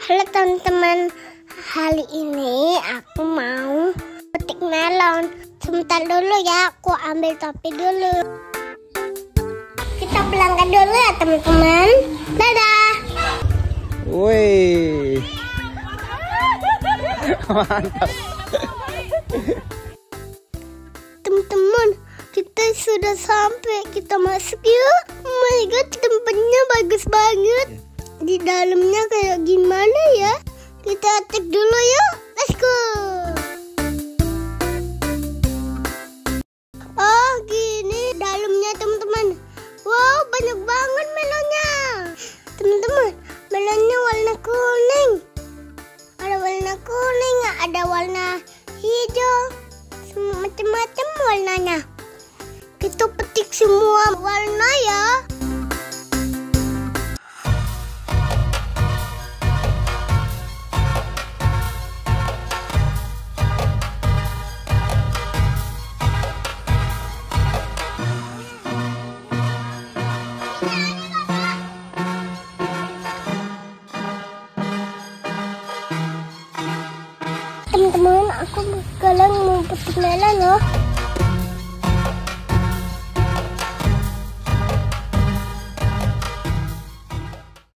Halo teman-teman, hari ini aku mau petik melon. Sebentar dulu ya, aku ambil topi dulu. Kita berangkat dulu ya teman-teman. Dadah. Wih, mantap. Teman-teman, kita sudah sampai. Kita masuk yuk. Oh my god, tempatnya bagus banget. Di dalamnya kayak gimana ya? Kita cek dulu yuk. Let's go. Oh gini dalamnya teman-teman. Wow, banyak banget melonnya. Teman-teman, melonnya warna kuning. Ada warna kuning, ada warna hijau. Macam-macam warnanya. Kita petik semua warna ya. Teman-teman, aku sekarang mau petik melon loh.